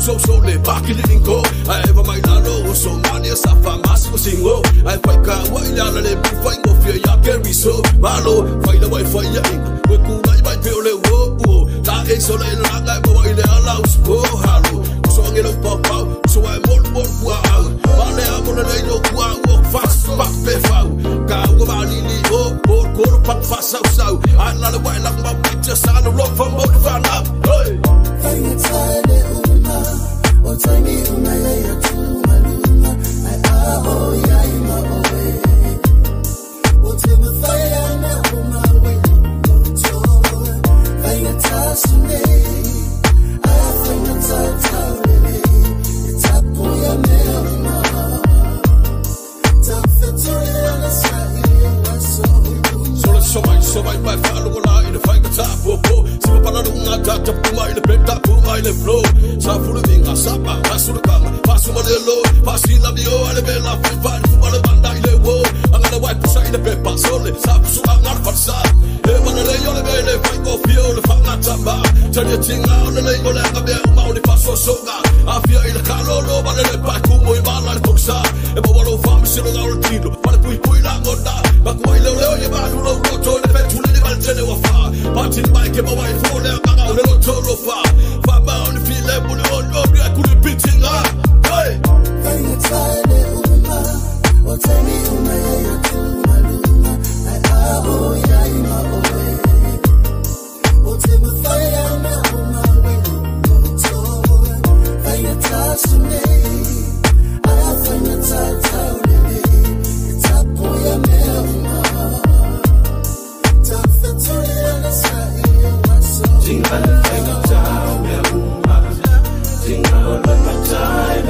so le bakili go ai va mai na lo so mani sa fa mas ko singo ai fai ka wa ila le bi fai go fia ya carry so malo fai la wi fai ya we ku mai bai pe le wo ta e so le na ga mo ile ala uspo halo so ngelo papa so ai mol wa vale a mo le no wa wo fast back pe fa ka go ba ni o ko pak fa sa ai la le wa la ma just on the road from both of our love hey oh, tell me who my lawyer to my luma. Oh, yeah, in my way. Oh, tell me fire now, my way. Faigata to me. I find the title, it's up to your mail. Top Victoria, let's so my follow in the Faigata, so Panaduna got up to my beta, to my flow. Safuring a sapa, Pasurkam, Pasumalelo, Pasilabio, Alabella, Pupalabanda, Lewo, and the white side of the pepper, solid, Sapsuanga, Pasa, when the lay on the belly, Fango Pio, the Fangatamba, turn your thing out, the label, and the Mauli Paso Soga, I feel in the Carlo, but the Pacumo, Ibala, Toxa, and Bolo Farm, Silo, but we put out on that, but why the Loya, to the bed to live and tell far. Martin Mike, my wife, for them, I will tell far. Faba on the field, I couldn't beat it up. Hey, oh, tell me who my lawyer to my luma. Oh, yeah, in my way. Oh, tell me fire now, my way. Faigata to me. I find the title, it's up for your mail. Jingle Faigata, jingle my time,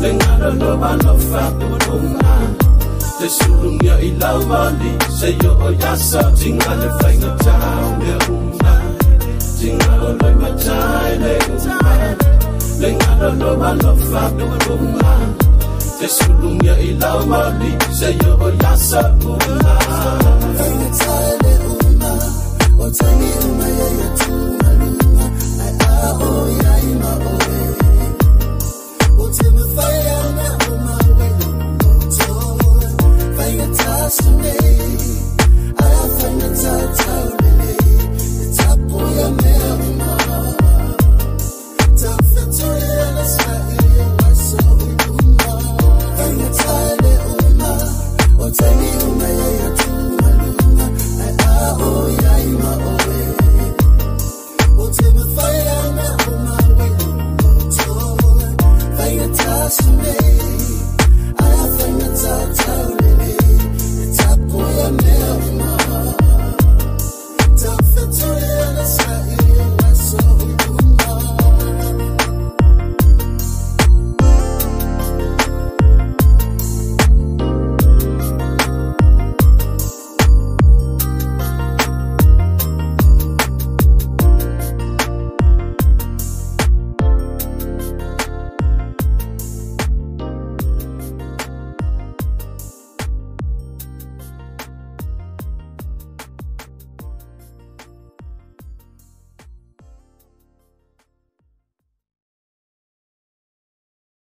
lenga no bano fa the Sulunya ilawali, say yo yasa, jingle Faigata, jingle my time, lenga no bano fa the Sulunya ilawali, say yo yasa, oh, tell me who my lawyer to my luma. Oh, yeah, in my way. Oh, tell me fire now, my way. Faigata to me. I find the title,